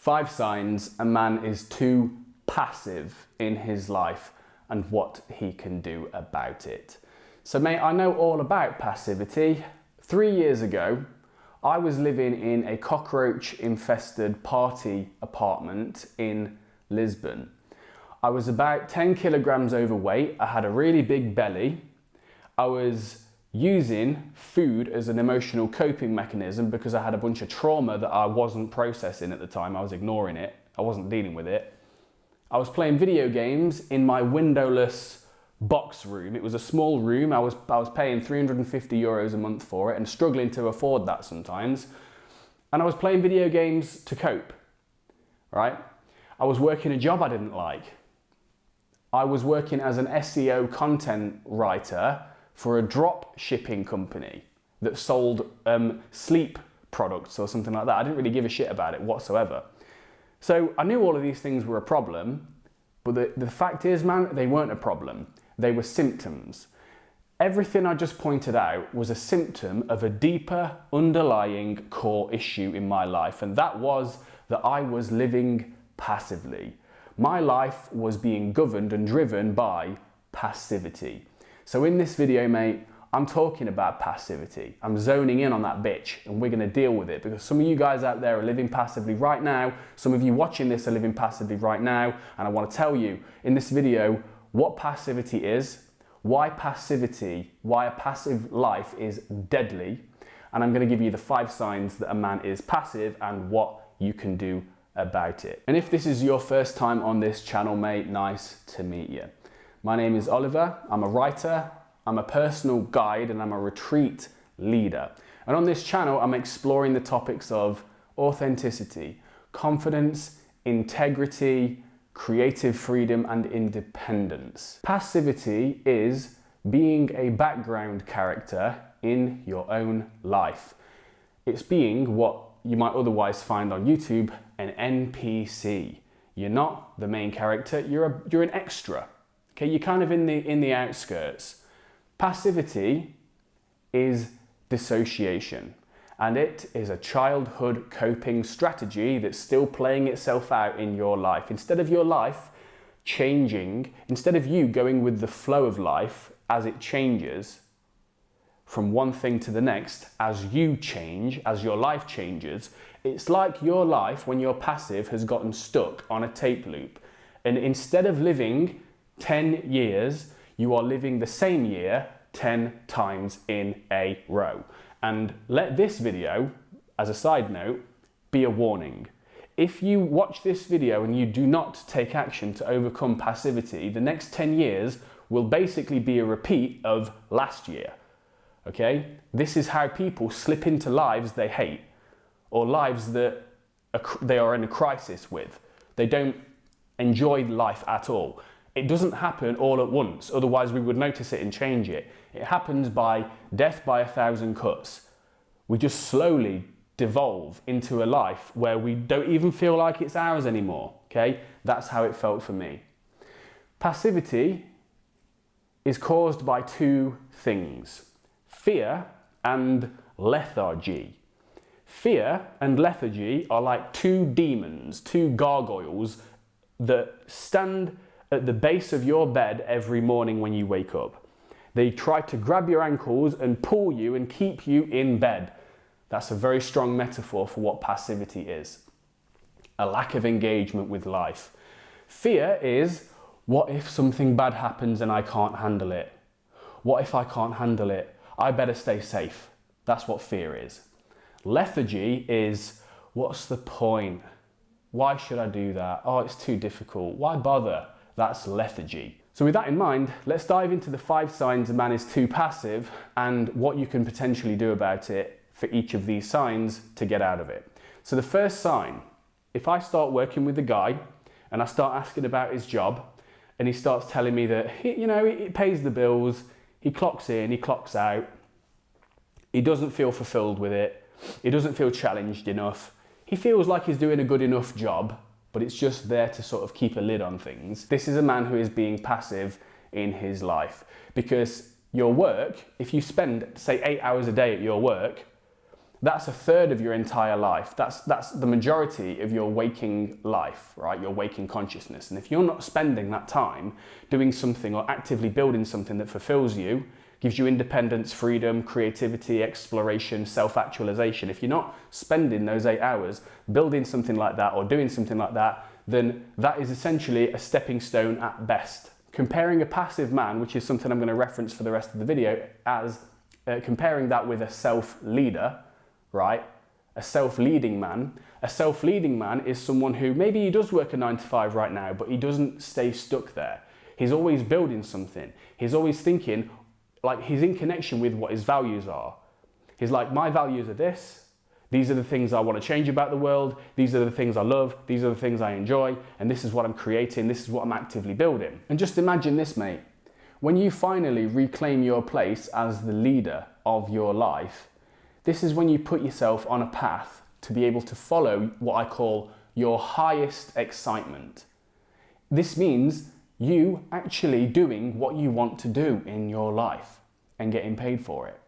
5 signs a man is too passive in his life and what he can do about it. So mate, I know all about passivity. 3 years ago, I was living in a cockroach-infested party apartment in Lisbon. I was about 10 kilograms overweight. I had a really big belly. I was using food as an emotional coping mechanism because I had a bunch of trauma that I wasn't processing at the time. I was ignoring it. I wasn't dealing with it. I was playing video games in my windowless box room. It was a small room. I was paying 350 euros a month for it and struggling to afford that sometimes. And I was playing video games to cope, right? I was working a job I didn't like. I was working as an SEO content writer for a drop shipping company that sold sleep products or something like that. I didn't really give a shit about it whatsoever. So I knew all of these things were a problem, but the fact is, man, they weren't a problem. They were symptoms. Everything I just pointed out was a symptom of a deeper underlying core issue in my life, and that was that I was living passively. My life was being governed and driven by passivity. So in this video, mate, I'm talking about passivity. I'm zoning in on that bitch and we're gonna deal with it because some of you guys out there are living passively right now. Some of you watching this are living passively right now. And I wanna tell you in this video what passivity is, why a passive life is deadly. And I'm gonna give you the 5 signs that a man is passive and what you can do about it. And if this is your first time on this channel, mate, nice to meet you. My name is Oliver, I'm a writer, I'm a personal guide, and I'm a retreat leader. And on this channel, I'm exploring the topics of authenticity, confidence, integrity, creative freedom, and independence. Passivity is being a background character in your own life. It's being what you might otherwise find on YouTube, an NPC. You're not the main character, you're an extra. Okay, you're kind of in the outskirts. Passivity is dissociation, and it is a childhood coping strategy that's still playing itself out in your life. Instead of your life changing, instead of you going with the flow of life as it changes from one thing to the next, as you change, as your life changes, it's like your life, when you're passive, has gotten stuck on a tape loop. And instead of living 10 years, you are living the same year 10 times in a row. And let this video, as a side note, be a warning. If you watch this video and you do not take action to overcome passivity, the next 10 years will basically be a repeat of last year. Okay? This is how people slip into lives they hate, or lives that they are in a crisis with. They don't enjoy life at all. It doesn't happen all at once, otherwise we would notice it and change it. It happens by death by 1,000 cuts. We just slowly devolve into a life where we don't even feel like it's ours anymore, okay? That's how it felt for me. Passivity is caused by 2 things, fear and lethargy. Fear and lethargy are like 2 demons, 2 gargoyles that stand at the base of your bed every morning when you wake up. They try to grab your ankles and pull you and keep you in bed. That's a very strong metaphor for what passivity is. A lack of engagement with life. Fear is, what if something bad happens and I can't handle it? What if I can't handle it? I better stay safe. That's what fear is. Lethargy is, what's the point? Why should I do that? Oh, it's too difficult. Why bother? That's lethargy. So with that in mind, let's dive into the 5 signs a man is too passive and what you can potentially do about it for each of these signs to get out of it. So the first sign, if I start working with the guy and I start asking about his job and he starts telling me that, he pays the bills, he clocks in, he clocks out, he doesn't feel fulfilled with it, he doesn't feel challenged enough, he feels like he's doing a good enough job, but it's just there to sort of keep a lid on things. This is a man who is being passive in his life, because your work, if you spend, say, 8 hours a day at your work, That's a third of your entire life. That's the majority of your waking life, right? Your waking consciousness. And if you're not spending that time doing something or actively building something that fulfills you, gives you independence, freedom, creativity, exploration, self-actualization, if you're not spending those 8 hours building something like that or doing something like that, then that is essentially a stepping stone at best. Comparing a passive man, which is something I'm going to reference for the rest of the video, as comparing that with a self-leader, right? A self-leading man. A self-leading man is someone who maybe he does work a 9 to 5 right now, but he doesn't stay stuck there. He's always building something. He's always thinking, like, he's in connection with what his values are. He's like, my values are this. These are the things I want to change about the world. These are the things I love. These are the things I enjoy. And this is what I'm creating. This is what I'm actively building. And just imagine this, mate. When you finally reclaim your place as the leader of your life, this is when you put yourself on a path to be able to follow what I call your highest excitement. This means you actually doing what you want to do in your life and getting paid for it.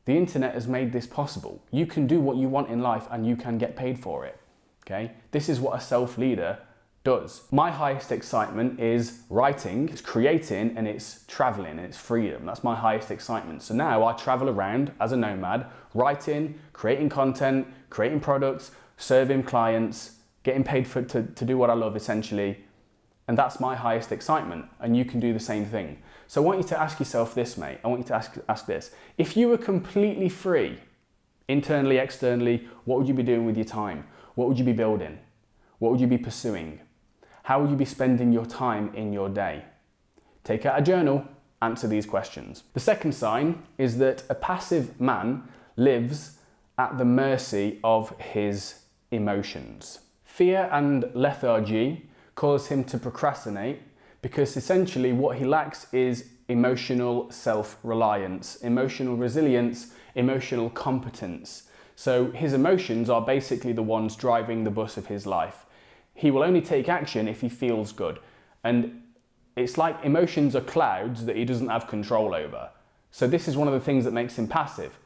The internet has made this possible. You can do what you want in life and you can get paid for it. Okay? This is what a self-leader does. My highest excitement is writing, it's creating, and it's traveling, and it's freedom. That's my highest excitement. So now I travel around as a nomad, writing, creating content, creating products, serving clients, getting paid to do what I love essentially. And that's my highest excitement. And you can do the same thing. So I want you to ask yourself this, mate. I want you to ask this. If you were completely free, internally, externally, what would you be doing with your time? What would you be building? What would you be pursuing? How would you be spending your time in your day? Take out a journal, answer these questions. The second sign is that a passive man lives at the mercy of his emotions. Fear and lethargy cause him to procrastinate because essentially what he lacks is emotional self-reliance, emotional resilience, emotional competence. So his emotions are basically the ones driving the bus of his life. He will only take action if he feels good. And it's like emotions are clouds that he doesn't have control over. So this is one of the things that makes him passive.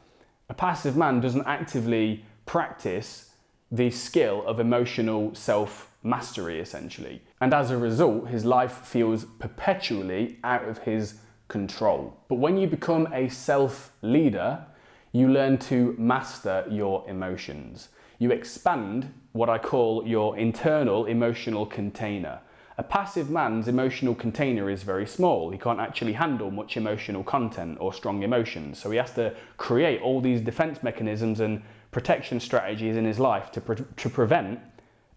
A passive man doesn't actively practice the skill of emotional self-mastery, essentially. And as a result, his life feels perpetually out of his control. But when you become a self-leader, you learn to master your emotions. You expand what I call your internal emotional container. A passive man's emotional container is very small. He can't actually handle much emotional content or strong emotions. So he has to create all these defense mechanisms and protection strategies in his life to prevent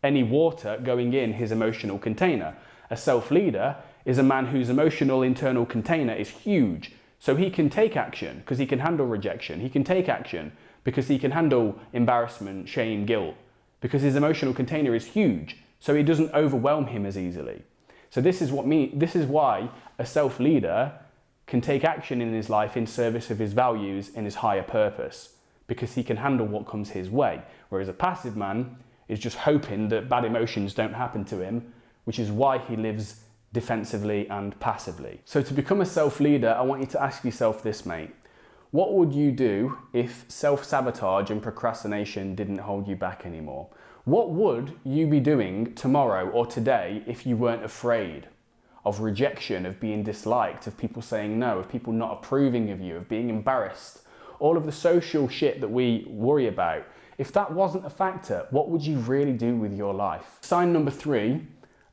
any water going in his emotional container. A self-leader is a man whose emotional internal container is huge. So he can take action because he can handle rejection. He can take action because he can handle embarrassment, shame, guilt, because his emotional container is huge. So it doesn't overwhelm him as easily. So this is why a self-leader can take action in his life in service of his values and his higher purpose, because he can handle what comes his way. Whereas a passive man is just hoping that bad emotions don't happen to him, which is why he lives defensively and passively. So to become a self-leader, I want you to ask yourself this, mate. What would you do if self-sabotage and procrastination didn't hold you back anymore? What would you be doing tomorrow or today if you weren't afraid of rejection, of being disliked, of people saying no, of people not approving of you, of being embarrassed? All of the social shit that we worry about. If that wasn't a factor, what would you really do with your life? Sign number 3,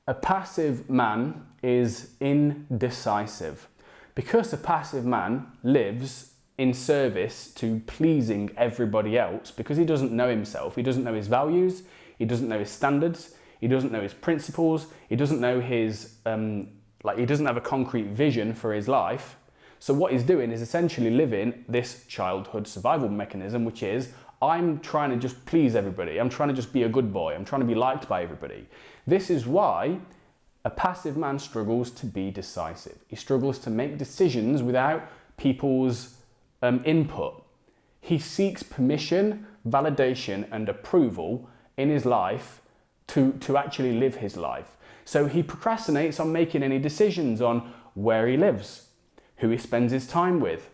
a passive man is indecisive. Because a passive man lives in service to pleasing everybody else, because he doesn't know himself, he doesn't know his values, he doesn't know his standards, he doesn't know his principles, he doesn't know his, he doesn't have a concrete vision for his life. So what he's doing is essentially living this childhood survival mechanism, which is, I'm trying to just please everybody. I'm trying to just be a good boy. I'm trying to be liked by everybody. This is why a passive man struggles to be decisive. He struggles to make decisions without people's input. He seeks permission, validation, and approval in his life to actually live his life. So he procrastinates on making any decisions on where he lives, who he spends his time with,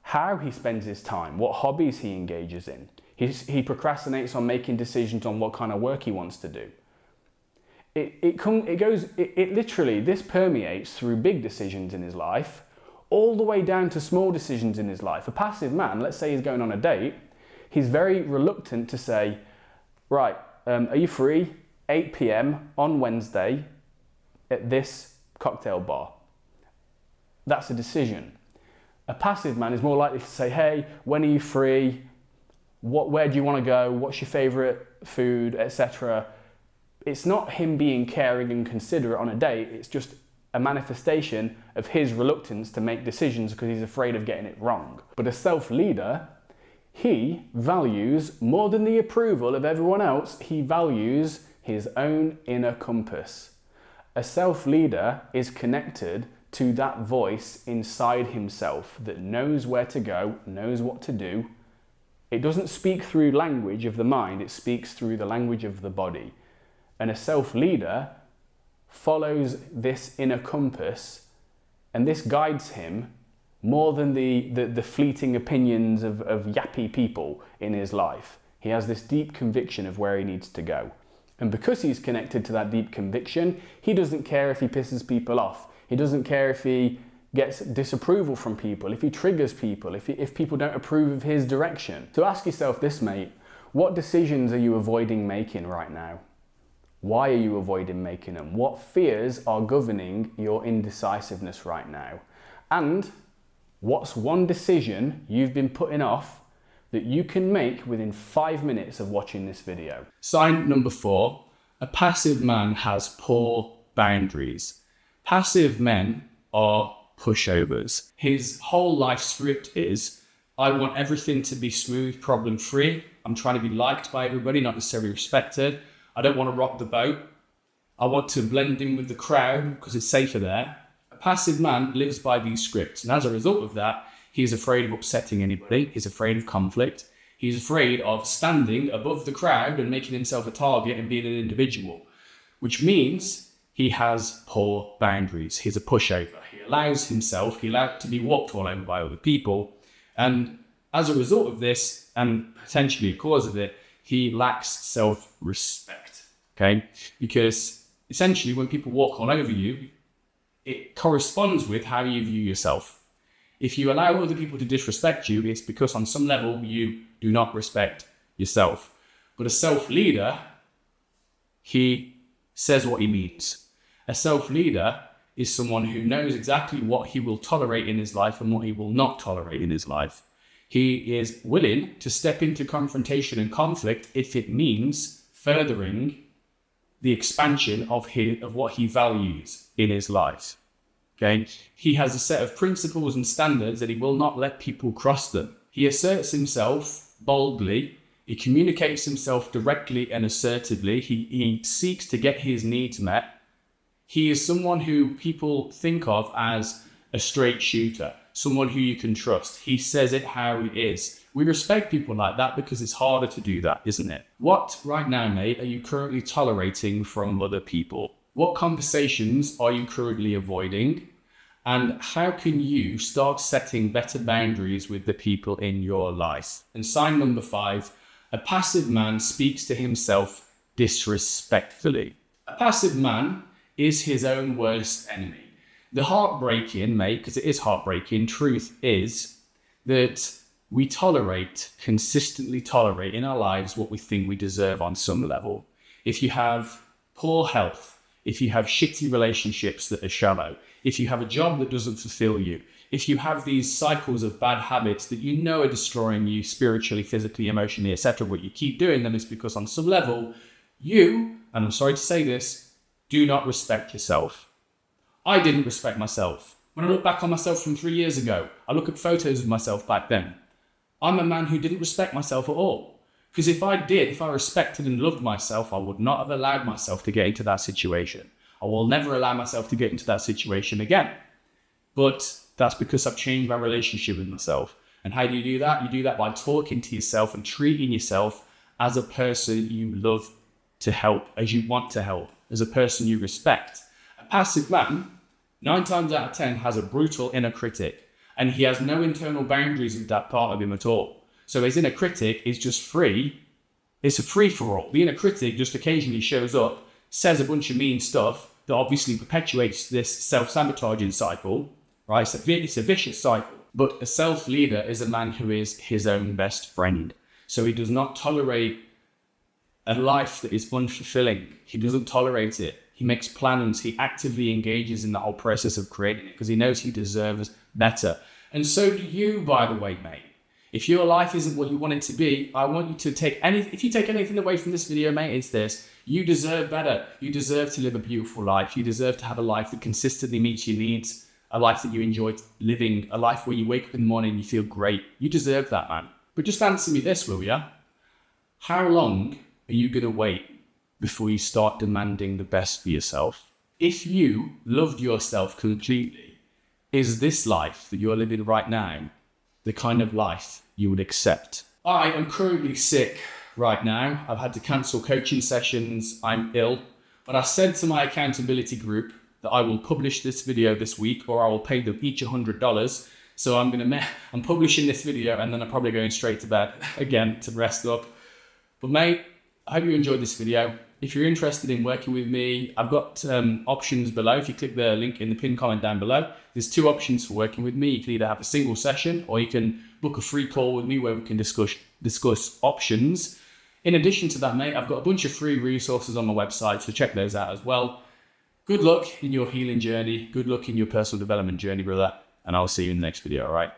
how he spends his time, what hobbies he engages in. He procrastinates on making decisions on what kind of work he wants to do. It literally, this permeates through big decisions in his life, all the way down to small decisions in his life. A passive man, let's say he's going on a date, he's very reluctant to say, right, are you free 8 p.m. on Wednesday at this cocktail bar? That's a decision. A passive man is more likely to say, hey, when are you free? Where do you want to go? What's your favourite food, etc.? It's not him being caring and considerate on a date. It's just a manifestation of his reluctance to make decisions because he's afraid of getting it wrong. But a self-leader, he values, more than the approval of everyone else, he values his own inner compass. A self-leader is connected to that voice inside himself that knows where to go, knows what to do. It doesn't speak through language of the mind, it speaks through the language of the body. And a self-leader follows this inner compass, and this guides him more than the fleeting opinions of yappy people in his life. He has this deep conviction of where he needs to go. And because he's connected to that deep conviction, he doesn't care if he pisses people off. He doesn't care if he gets disapproval from people, if he triggers people, if people don't approve of his direction. So ask yourself this, mate, what decisions are you avoiding making right now? Why are you avoiding making them? What fears are governing your indecisiveness right now? And what's one decision you've been putting off that you can make within 5 minutes of watching this video? Sign number 4, a passive man has poor boundaries. Passive men are pushovers. His whole life script is, I want everything to be smooth, problem-free. I'm trying to be liked by everybody, not necessarily respected. I don't want to rock the boat. I want to blend in with the crowd because it's safer there. A passive man lives by these scripts. And as a result of that, he's afraid of upsetting anybody. He's afraid of conflict. He's afraid of standing above the crowd and making himself a target and being an individual, which means he has poor boundaries. He's a pushover. He allows to be walked all over by other people. And as a result of this, and potentially because of it, he lacks self-respect, okay? Because essentially when people walk all over you, it corresponds with how you view yourself. If you allow other people to disrespect you, it's because on some level you do not respect yourself. But a self-leader, he says what he means. A self-leader is someone who knows exactly what he will tolerate in his life and what he will not tolerate in his life. He is willing to step into confrontation and conflict if it means furthering the expansion of what he values in his life. Okay? He has a set of principles and standards that he will not let people cross them. He asserts himself boldly. He communicates himself directly and assertively. He seeks to get his needs met. He is someone who people think of as a straight shooter, someone who you can trust. He says it how it is. We respect people like that because it's harder to do that, isn't it? What right now, mate, are you currently tolerating from other people? What conversations are you currently avoiding? And how can you start setting better boundaries with the people in your life? And sign number 5, a passive man speaks to himself disrespectfully. A passive man is his own worst enemy. The heartbreaking, mate, because it is heartbreaking, truth is that we consistently tolerate in our lives what we think we deserve on some level. If you have poor health, if you have shitty relationships that are shallow, if you have a job that doesn't fulfill you, if you have these cycles of bad habits that you know are destroying you spiritually, physically, emotionally, etc., but you keep doing them, it's because on some level, you, and I'm sorry to say this, do not respect yourself. I didn't respect myself. When I look back on myself from 3 years ago, I look at photos of myself back then. I'm a man who didn't respect myself at all. Because if I respected and loved myself, I would not have allowed myself to get into that situation. I will never allow myself to get into that situation again. But that's because I've changed my relationship with myself. And how do you do that? You do that by talking to yourself and treating yourself as a person you love to help, as you want to help, as a person you respect. A passive man, 9 times out of 10, has a brutal inner critic, and he has no internal boundaries with that part of him at all. So his inner critic is just free. It's a free-for-all. The inner critic just occasionally shows up, says a bunch of mean stuff that obviously perpetuates this self-sabotaging cycle, right? It's a vicious cycle. But a self-leader is a man who is his own best friend. So he does not tolerate a life that is unfulfilling. He doesn't tolerate it. He makes plans. He actively engages in the whole process of creating it because he knows he deserves better. And so do you, by the way, mate. If your life isn't what you want it to be, I want you to take if you take anything away from this video, mate, it's this. You deserve better. You deserve to live a beautiful life. You deserve to have a life that consistently meets your needs, a life that you enjoy living, a life where you wake up in the morning and you feel great. You deserve that, man. But just answer me this, will ya? How long are you going to wait before you start demanding the best for yourself? If you loved yourself completely, is this life that you're living right now the kind of life you would accept? I am currently sick right now. I've had to cancel coaching sessions. I'm ill. But I said to my accountability group that I will publish this video this week, or I will pay them each $100. So I'm publishing this video and then I'm probably going straight to bed again to rest up. But mate, I hope you enjoyed this video. If you're interested in working with me, I've got options below. If you click the link in the pinned comment down below, there's 2 options for working with me. You can either have a single session or you can book a free call with me where we can discuss options. In addition to that, mate, I've got a bunch of free resources on my website, so check those out as well. Good luck in your healing journey. Good luck in your personal development journey, brother. And I'll see you in the next video, all right?